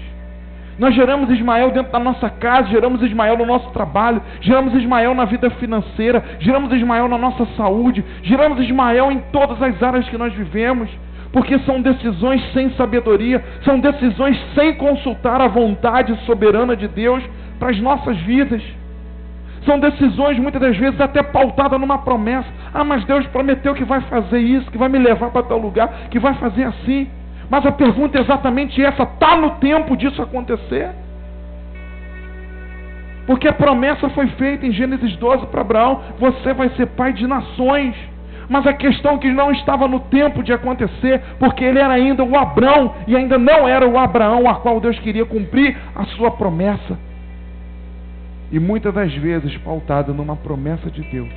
Speaker 1: Nós geramos Ismael dentro da nossa casa, geramos Ismael no nosso trabalho, geramos Ismael na vida financeira, geramos Ismael na nossa saúde, geramos Ismael em todas as áreas que nós vivemos, porque são decisões sem sabedoria, são decisões sem consultar a vontade soberana de Deus para as nossas vidas. São decisões muitas das vezes até pautadas numa promessa. Ah, mas Deus prometeu que vai fazer isso, que vai me levar para tal lugar, que vai fazer assim. Mas a pergunta é exatamente essa: está no tempo disso acontecer? Porque a promessa foi feita em Gênesis 12 para Abraão: você vai ser pai de nações. Mas a questão é que não estava no tempo de acontecer, porque ele era ainda o Abrão, e ainda não era o Abraão a qual Deus queria cumprir a sua promessa. E muitas das vezes, pautada numa promessa de Deus,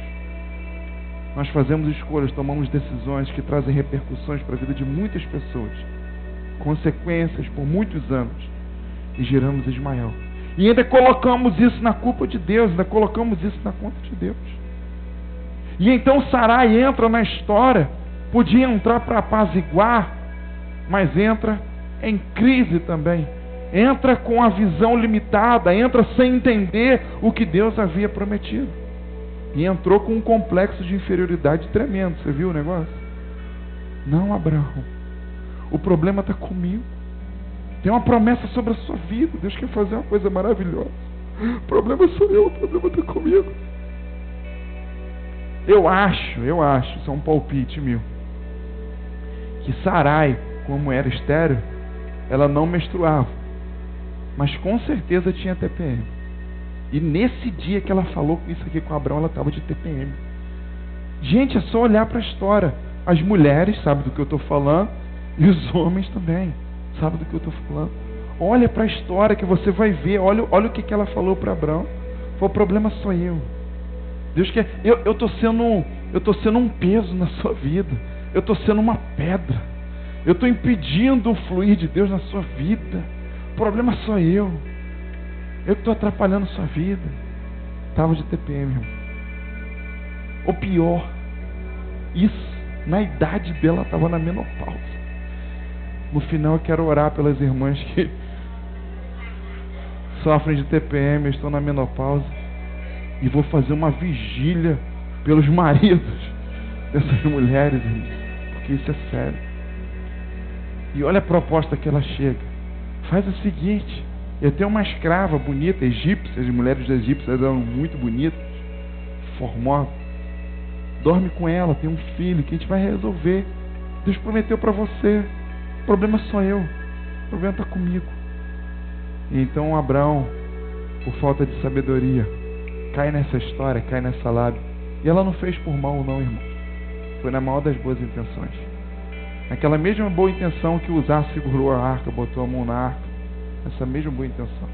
Speaker 1: nós fazemos escolhas, tomamos decisões que trazem repercussões para a vida de muitas pessoas, consequências por muitos anos, e geramos Ismael. E ainda colocamos isso na culpa de Deus, ainda colocamos isso na conta de Deus. E então Sarai entra na história, podia entrar para apaziguar, mas entra em crise também. Entra com a visão limitada, entra sem entender o que Deus havia prometido. E entrou com um complexo de inferioridade tremendo. Você viu o negócio? Não, Abraão, o problema está comigo. Tem uma promessa sobre a sua vida. Deus quer fazer uma coisa maravilhosa. O problema sou eu, o problema está comigo. Eu acho, isso é um palpite meu, que Sarai, como era estéril, ela não menstruava, mas com certeza tinha TPM. E nesse dia que ela falou isso aqui com Abraão, ela estava de TPM. Gente, é só olhar para a história. As mulheres sabem do que eu estou falando, e os homens também sabem do que eu estou falando. Olha para a história que você vai ver. Olha o que ela falou para Abraão. O problema sou eu. Deus quer. Eu estou sendo um peso na sua vida. Eu estou sendo uma pedra. Eu estou impedindo o fluir de Deus na sua vida. O problema sou eu. Eu que estou atrapalhando a sua vida. Estava de TPM, irmão. Ou pior, isso, na idade dela, estava na menopausa. No final, eu quero orar pelas irmãs que sofrem de TPM, estão na menopausa, e vou fazer uma vigília pelos maridos dessas mulheres, porque isso é sério. E olha a proposta que ela chega. Faz o seguinte: eu tenho uma escrava bonita, egípcia, as mulheres egípcias eram muito bonitas, formosas. Dorme com ela, tem um filho que a gente vai resolver. Deus prometeu para você. O problema sou eu. O problema está comigo. E então Abraão, por falta de sabedoria, cai nessa história, cai nessa lábia. E ela não fez por mal não, irmão. Foi na maior das boas intenções. Aquela mesma boa intenção que Uzá segurou a arca, botou a mão na arca. Essa mesma boa intenção.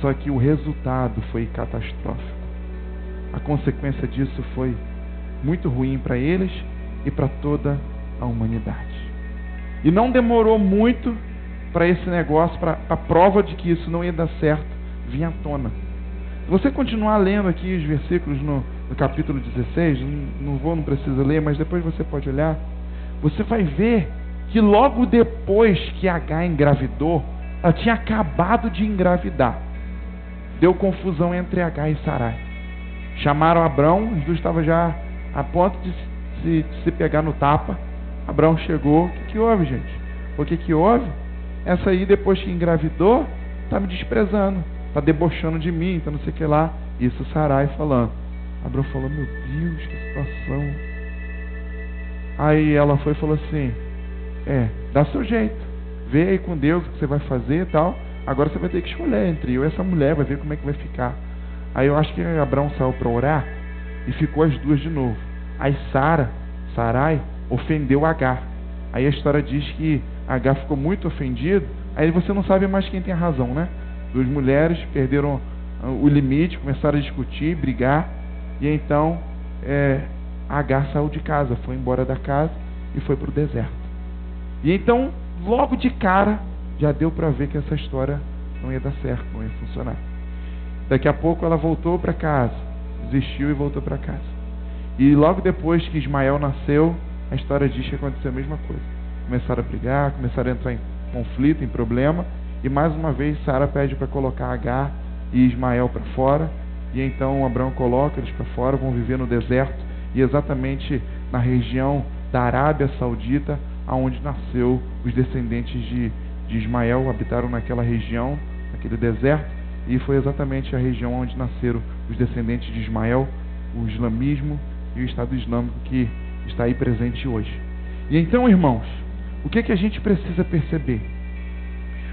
Speaker 1: Só que o resultado foi catastrófico. A consequência disso foi muito ruim para eles e para toda a humanidade. E não demorou muito para esse negócio, para a prova de que isso não ia dar certo, vir à tona. Se você continuar lendo aqui os versículos no capítulo 16, não precisa ler, mas depois você pode olhar, você vai ver que logo depois que Agar engravidou, ela tinha acabado de engravidar. Deu confusão entre Agar e Sarai. Chamaram Abrão, os dois estavam já a ponto de se pegar no tapa. Abrão chegou. O que houve, gente? O que houve? Essa aí, depois que engravidou, está me desprezando, está debochando de mim, então não sei o que lá. Isso Sarai falando. Abrão falou: meu Deus, que situação. Aí ela foi e falou assim: dá seu jeito, vê aí com Deus o que você vai fazer e tal. Agora você vai ter que escolher entre eu e essa mulher, vai ver como é que vai ficar. Aí eu acho que Abrão saiu para orar e ficou as duas de novo. Aí Sarai ofendeu Agar. Aí a história diz que Agar ficou muito ofendido. Aí você não sabe mais quem tem a razão, né? Duas mulheres perderam o limite, começaram a discutir, brigar. E então Agar saiu de casa, foi embora da casa e foi para o deserto. E então, logo de cara, já deu para ver que essa história não ia dar certo, não ia funcionar. Daqui a pouco ela voltou para casa, desistiu e voltou para casa. E logo depois que Ismael nasceu, a história diz que aconteceu a mesma coisa. Começaram a brigar, começaram a entrar em conflito, em problema. E mais uma vez Sara pede para colocar Agar e Ismael para fora. E então Abraão coloca eles para fora, vão viver no deserto. E exatamente na região da Arábia Saudita, aonde nasceu os descendentes de Ismael, habitaram naquela região, naquele deserto. E foi exatamente a região onde nasceram os descendentes de Ismael, o islamismo e o Estado Islâmico que está aí presente hoje. E então, irmãos, o que a gente precisa perceber?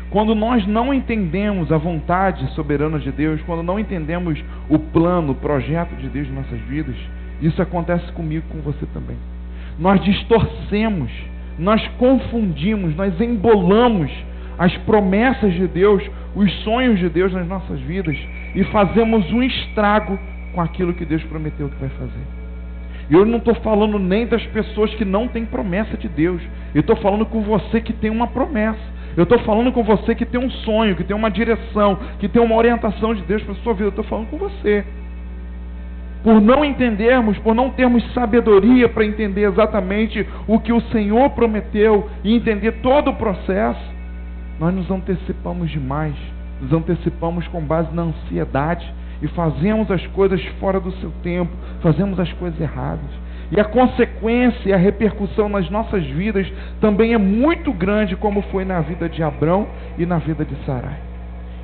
Speaker 1: Quando nós não entendemos a vontade soberana de Deus, quando não entendemos o plano, o projeto de Deus em nossas vidas, isso acontece comigo, com você também. Nós distorcemos, nós confundimos, nós embolamos as promessas de Deus, os sonhos de Deus nas nossas vidas e fazemos um estrago com aquilo que Deus prometeu que vai fazer. E eu não estou falando nem das pessoas que não têm promessa de Deus. Eu estou falando com você que tem uma promessa. Eu estou falando com você que tem um sonho, que tem uma direção, que tem uma orientação de Deus para a sua vida. Eu estou falando com você. Por não entendermos, por não termos sabedoria para entender exatamente o que o Senhor prometeu e entender todo o processo, nós nos antecipamos demais, nos antecipamos com base na ansiedade e fazemos as coisas fora do seu tempo, fazemos as coisas erradas. E a consequência e a repercussão nas nossas vidas também é muito grande, como foi na vida de Abrão e na vida de Sarai.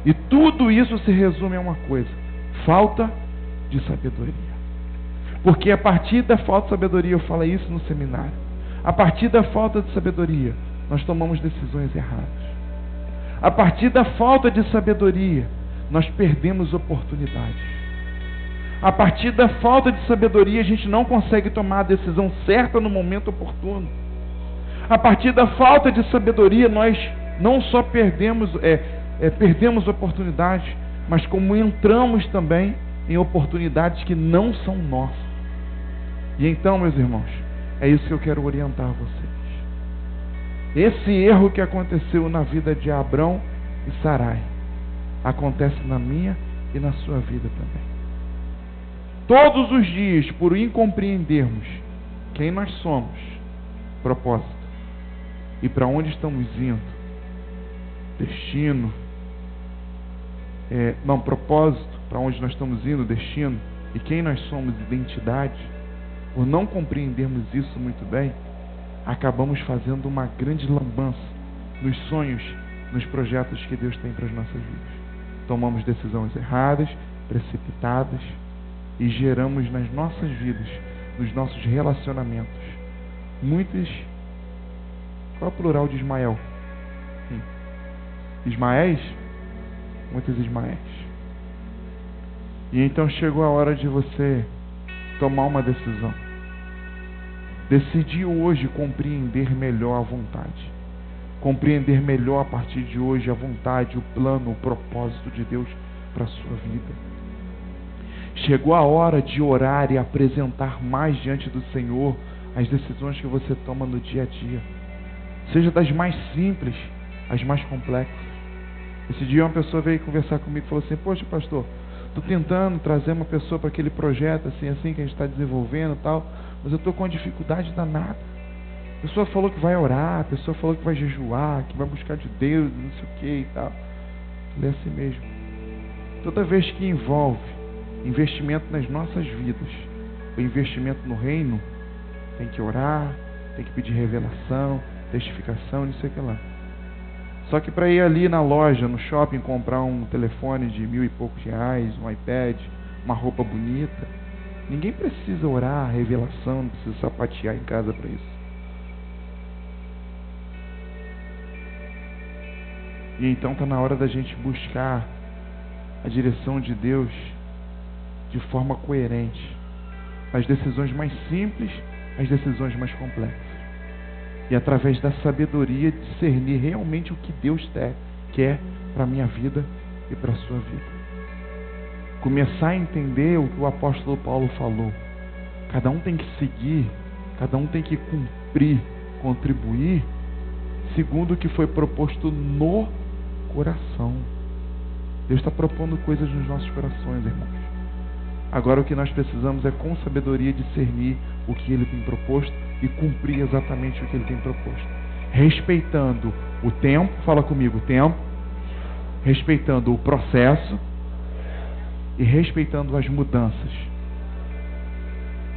Speaker 1: E tudo isso se resume a uma coisa: falta de sabedoria. Porque a partir da falta de sabedoria, eu falei isso no seminário, a partir da falta de sabedoria, nós tomamos decisões erradas. A partir da falta de sabedoria, nós perdemos oportunidades. A partir da falta de sabedoria, a gente não consegue tomar a decisão certa no momento oportuno. A partir da falta de sabedoria, nós não só perdemos oportunidades, mas como entramos também em oportunidades que não são nossas. E então, meus irmãos, é isso que eu quero orientar vocês. Esse erro que aconteceu na vida de Abrão e Sarai acontece na minha e na sua vida também. Todos os dias, por incompreendermos quem nós somos, propósito, e para onde estamos indo, destino, propósito, para onde nós estamos indo, destino, e quem nós somos, identidade, por não compreendermos isso muito bem, acabamos fazendo uma grande lambança nos sonhos, nos projetos que Deus tem para as nossas vidas. Tomamos decisões erradas, precipitadas, e geramos nas nossas vidas, nos nossos relacionamentos, muitos... Qual é o plural de Ismael? Ismaéis? Muitos Ismaéis. E então chegou a hora de você tomar uma decisão. Decidir hoje compreender melhor a vontade. Compreender melhor a partir de hoje a vontade, o plano, o propósito de Deus para a sua vida. Chegou a hora de orar e apresentar mais diante do Senhor as decisões que você toma no dia a dia. Seja das mais simples às mais complexas. Esse dia uma pessoa veio conversar comigo e falou assim: poxa, pastor, estou tentando trazer uma pessoa para aquele projeto assim que a gente está desenvolvendo e tal, mas eu estou com uma dificuldade danada. A pessoa falou que vai orar, a pessoa falou que vai jejuar, que vai buscar de Deus, não sei o que e tal. É assim mesmo. Toda vez que envolve investimento nas nossas vidas, o investimento no reino, tem que orar, tem que pedir revelação, testificação, não sei o que lá. Só que para ir ali na loja, no shopping, comprar um telefone de R$1.000 e poucos, um iPad, uma roupa bonita, ninguém precisa orar, revelação, não precisa sapatear em casa para isso. E então está na hora da gente buscar a direção de Deus de forma coerente, as decisões mais simples, as decisões mais complexas. e através da sabedoria discernir realmente o que Deus quer para a minha vida e para a sua vida. Começar a entender o que o apóstolo Paulo falou. Cada um tem que seguir, cada um tem que cumprir, contribuir, segundo o que foi proposto no coração. Deus está propondo coisas nos nossos corações, irmãos. Agora o que nós precisamos é com sabedoria discernir o que Ele tem proposto e cumprir exatamente o que Ele tem proposto. Respeitando o tempo, fala comigo, o tempo, respeitando o processo e respeitando as mudanças.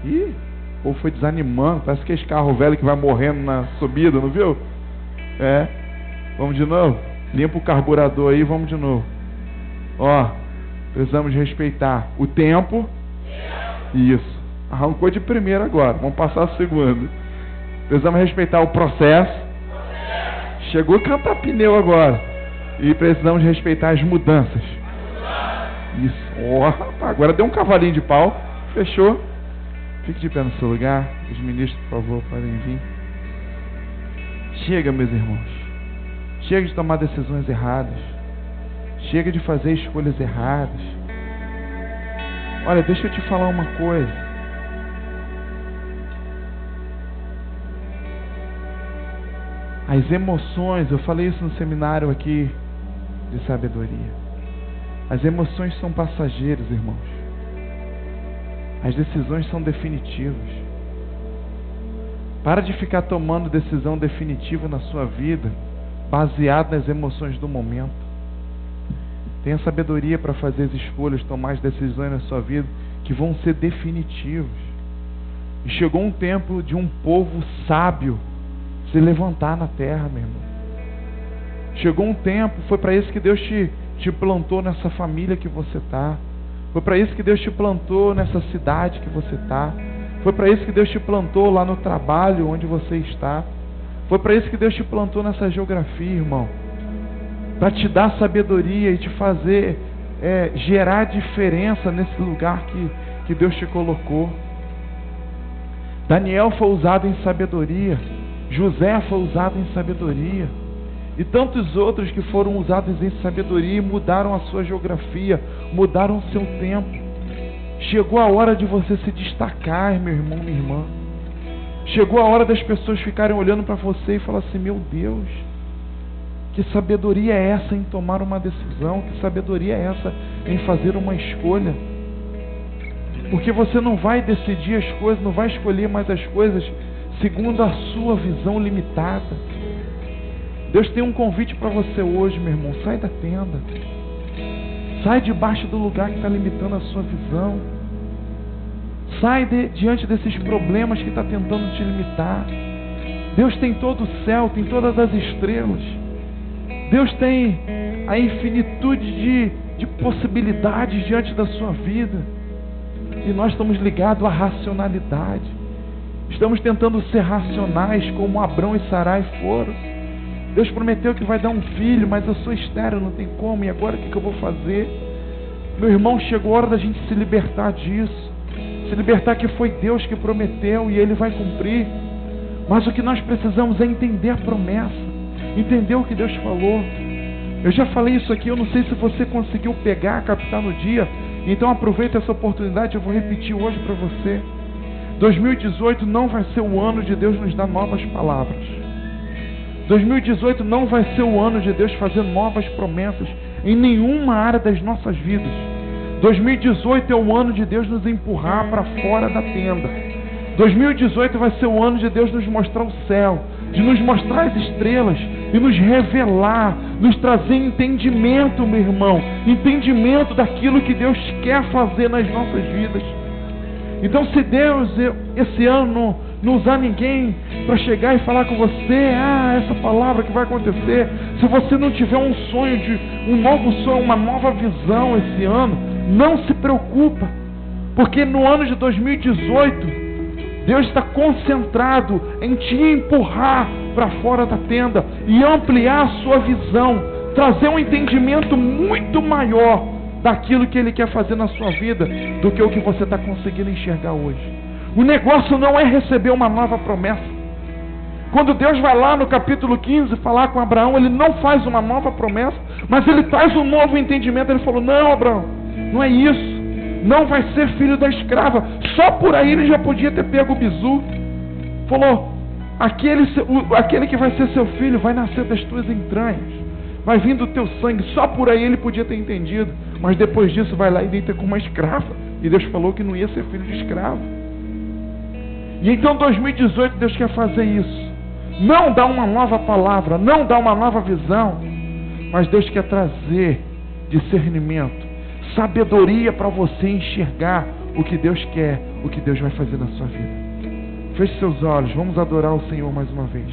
Speaker 1: Ih, o povo foi desanimando, parece que esse carro velho que vai morrendo na subida, não viu? Vamos de novo? Limpa o carburador aí, vamos de novo. Precisamos respeitar o tempo. Isso. Arrancou de primeira agora, vamos passar a segunda. Precisamos respeitar o processo. Chegou a cantar pneu agora. E precisamos respeitar as mudanças. Isso. Rapaz, agora deu um cavalinho de pau. Fechou. Fique de pé no seu lugar. Os ministros, por favor, podem vir. Chega, meus irmãos. Chega de tomar decisões erradas. Chega de fazer escolhas erradas. Olha, deixa eu te falar uma coisa. As emoções, eu falei isso no seminário aqui de sabedoria. As emoções são passageiras, irmãos. As decisões são definitivas. Para de ficar tomando decisão definitiva na sua vida, baseado nas emoções do momento. Tenha sabedoria para fazer as escolhas, tomar as decisões na sua vida que vão ser definitivas. E chegou um tempo de um povo sábio se levantar na terra, meu irmão. Chegou um tempo, foi para isso que Deus te plantou nessa família que você está. Foi para isso que Deus te plantou nessa cidade que você está. Foi para isso que Deus te plantou lá no trabalho onde você está. Foi para isso que Deus te plantou nessa geografia, irmão. Para te dar sabedoria e te fazer gerar diferença nesse lugar que Deus te colocou. Daniel foi usado em sabedoria. José foi usado em sabedoria. E tantos outros que foram usados em sabedoria e mudaram a sua geografia, mudaram o seu tempo. Chegou a hora de você se destacar, meu irmão, minha irmã. Chegou a hora das pessoas ficarem olhando para você e falar assim: meu Deus, que sabedoria é essa em tomar uma decisão? Que sabedoria é essa em fazer uma escolha? Porque você não vai decidir as coisas, não vai escolher mais as coisas segundo a sua visão limitada. Deus tem um convite para você hoje, meu irmão. Sai da tenda. Sai debaixo do lugar que está limitando a sua visão. Sai diante desses problemas que está tentando te limitar. Deus tem todo o céu, tem todas as estrelas. Deus tem a infinitude de possibilidades diante da sua vida. E nós estamos ligados à racionalidade. Estamos tentando ser racionais como Abrão e Sarai foram. Deus prometeu que vai dar um filho, mas eu sou estéril, não tem como, e agora o que eu vou fazer? Meu irmão, chegou a hora da gente se libertar disso. Se libertar que foi Deus que prometeu e Ele vai cumprir. Mas o que nós precisamos é entender a promessa, entender o que Deus falou. Eu já falei isso aqui, eu não sei se você conseguiu pegar, captar no dia. Então aproveita essa oportunidade, eu vou repetir hoje para você. 2018 não vai ser o ano de Deus nos dar novas palavras. 2018 não vai ser o ano de Deus fazer novas promessas em nenhuma área das nossas vidas. 2018 é o ano de Deus nos empurrar para fora da tenda. 2018 vai ser o ano de Deus nos mostrar o céu, de nos mostrar as estrelas e nos revelar, nos trazer entendimento, meu irmão, entendimento daquilo que Deus quer fazer nas nossas vidas. Então, se Deus esse ano não usar ninguém para chegar e falar com você, essa palavra que vai acontecer, se você não tiver um sonho, um novo sonho, uma nova visão esse ano, não se preocupa, porque no ano de 2018 Deus está concentrado em te empurrar para fora da tenda e ampliar a sua visão, trazer um entendimento muito maior daquilo que Ele quer fazer na sua vida do que o que você está conseguindo enxergar hoje. O negócio não é receber uma nova promessa. Quando Deus vai lá no capítulo 15 falar com Abraão, Ele não faz uma nova promessa, mas Ele traz um novo entendimento. Ele falou: não, Abraão, não é isso. Não vai ser filho da escrava. Só por aí ele já podia ter pego o bizu. Falou: aquele que vai ser seu filho vai nascer das tuas entranhas, vai vir do teu sangue. Só por aí ele podia ter entendido. Mas depois disso vai lá e deita com uma escrava. E Deus falou que não ia ser filho de escravo. E então 2018 Deus quer fazer isso. Não dá uma nova palavra, não dá uma nova visão, mas Deus quer trazer discernimento, sabedoria para você enxergar o que Deus quer, o que Deus vai fazer na sua vida. Feche seus olhos, vamos adorar o Senhor mais uma vez.